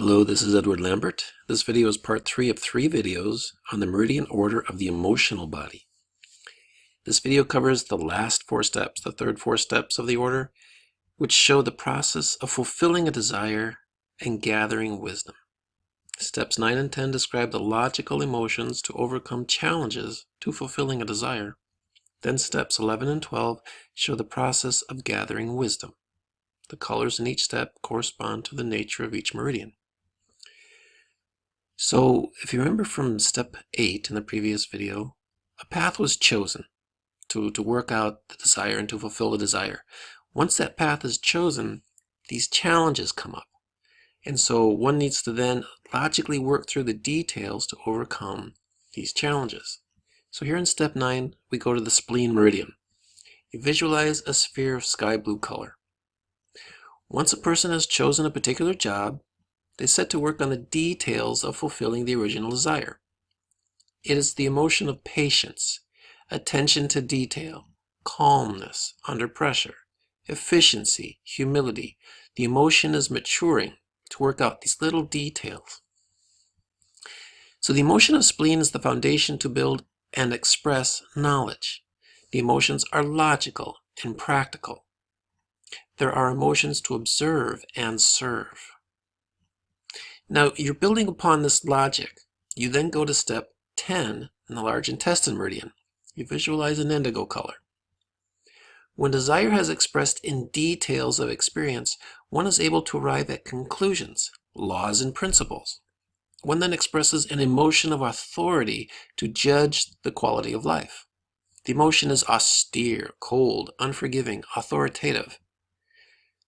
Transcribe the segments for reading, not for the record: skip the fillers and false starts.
Hello, this is Edward Lambert. This video is part 3 of 3 videos on the meridian order of the emotional body. This video covers the last 4 steps, the third 4 steps of the order, which show the process of fulfilling a desire and gathering wisdom. Steps 9 and 10 describe the logical emotions to overcome challenges to fulfilling a desire. Then steps 11 and 12 show the process of gathering wisdom. The colors in each step correspond to the nature of each meridian. So, if you remember from step 8 in the previous video, a path was chosen to work out the desire and to fulfill the desire. Once that path is chosen, these challenges come up. And so one needs to then logically work through the details to overcome these challenges. So here in step 9, we go to the spleen meridian. You visualize a sphere of sky blue color. Once a person has chosen a particular job, they set to work on the details of fulfilling the original desire. It is the emotion of patience, attention to detail, calmness under pressure, efficiency, humility. The emotion is maturing to work out these little details. So the emotion of spleen is the foundation to build and express knowledge. The emotions are logical and practical. There are emotions to observe and serve. Now, you're building upon this logic. You then go to step 10 in the large intestine meridian. You visualize an indigo color. When desire has expressed in details of experience, one is able to arrive at conclusions, laws, and principles. One then expresses an emotion of authority to judge the quality of life. The emotion is austere, cold, unforgiving, authoritative.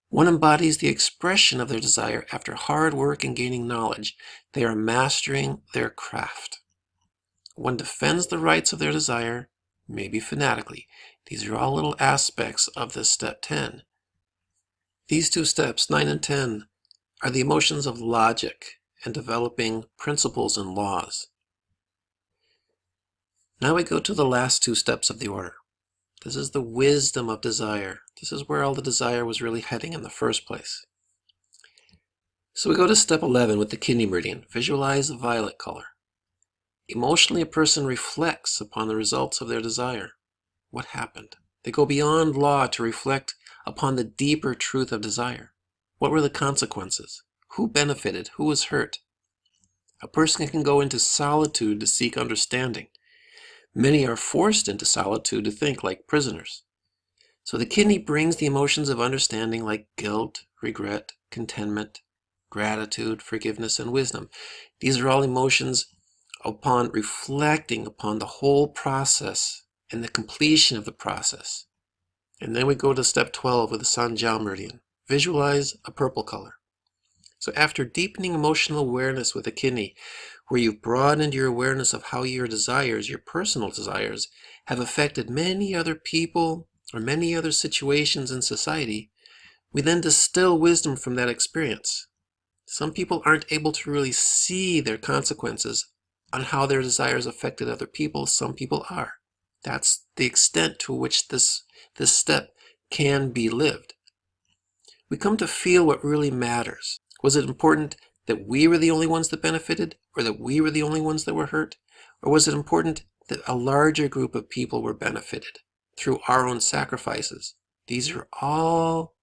One embodies the expression of their desire after hard work and gaining knowledge. They are mastering their craft. One defends the rights of their desire, maybe fanatically. These are all little aspects of this step 10. These 2 steps, 9 and 10, are the emotions of logic and developing principles and laws. Now we go to the last 2 steps of the order. This is the wisdom of desire. This is where all the desire was really heading in the first place. So we go to step 11 with the kidney meridian. Visualize a violet color. Emotionally, a person reflects upon the results of their desire. What happened? They go beyond law to reflect upon the deeper truth of desire. What were the consequences? Who benefited? Who was hurt? A person can go into solitude to seek understanding. Many are forced into solitude to think like prisoners. So the kidney brings the emotions of understanding like guilt, regret, contentment, gratitude, forgiveness, and wisdom. These are all emotions upon reflecting upon the whole process and the completion of the process. And then we go to step 12 with the Sanjiao meridian. Visualize a purple color. So after deepening emotional awareness with the kidney, where you've broadened your awareness of how your desires, your personal desires, have affected many other people or many other situations in society, we then distill wisdom from that experience. Some people aren't able to really see their consequences on how their desires affected other people. Some people are. That's the extent to which this step can be lived. We come to feel what really matters. Was it important that we were the only ones that benefited, or that we were the only ones that were hurt? Or was it important that a larger group of people were benefited through our own sacrifices? These are all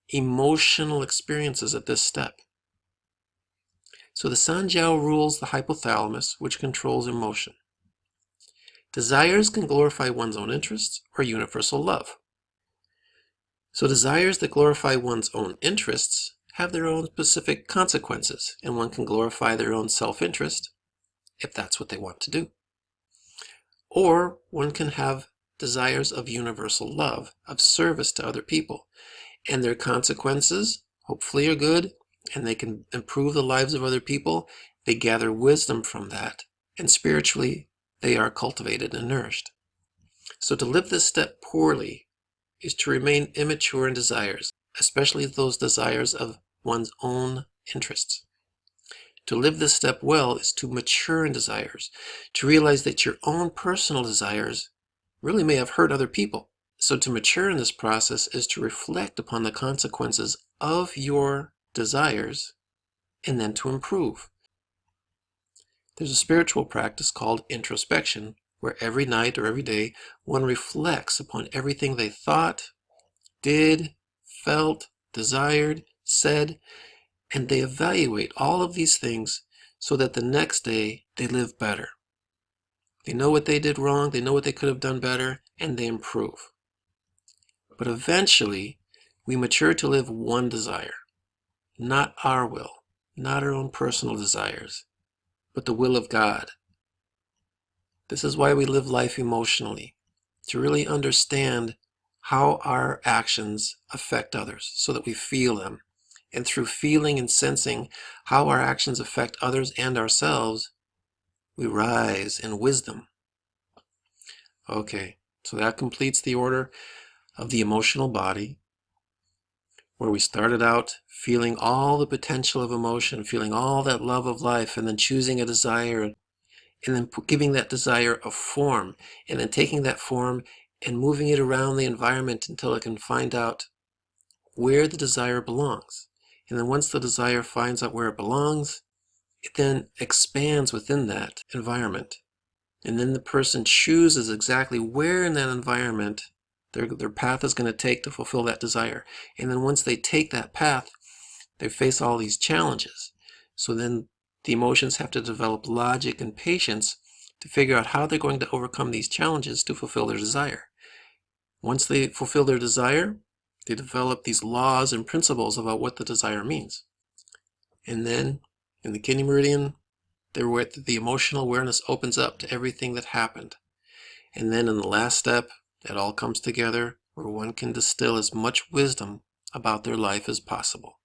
emotional experiences at this step. So the Sanjiao rules the hypothalamus, which controls emotion. Desires can glorify one's own interests or universal love. So desires that glorify one's own interests have their own specific consequences, and one can glorify their own self-interest if that's what they want to do. Or one can have desires of universal love, of service to other people, and their consequences hopefully are good, and they can improve the lives of other people. They gather wisdom from that, and spiritually they are cultivated and nourished. So to live this step poorly is to remain immature in desires, especially those desires of one's own interests. To live this step well is to mature in desires, to realize that your own personal desires really may have hurt other people. So to mature in this process is to reflect upon the consequences of your desires and then to improve. There's a spiritual practice called introspection, where every night or every day one reflects upon everything they thought, did, felt, desired, said, and they evaluate all of these things so that the next day they live better. They know what they did wrong, they know what they could have done better, and they improve. But eventually, we mature to live one desire, not our will, not our own personal desires, but the will of God. This is why we live life emotionally, to really understand how our actions affect others so that we feel them. And through feeling and sensing how our actions affect others and ourselves, we rise in wisdom. Okay, so that completes the order of the emotional body, where we started out feeling all the potential of emotion, feeling all that love of life, and then choosing a desire, and then giving that desire a form, and then taking that form and moving it around the environment until it can find out where the desire belongs. And then once the desire finds out where it belongs, it then expands within that environment. And then the person chooses exactly where in that environment their path is going to take to fulfill that desire. And then once they take that path, they face all these challenges. So then the emotions have to develop logic and patience to figure out how they're going to overcome these challenges to fulfill their desire. Once they fulfill their desire, they develop these laws and principles about what the desire means. And then in the Kidney Meridian, the emotional awareness opens up to everything that happened. And then in the last step, it all comes together where one can distill as much wisdom about their life as possible.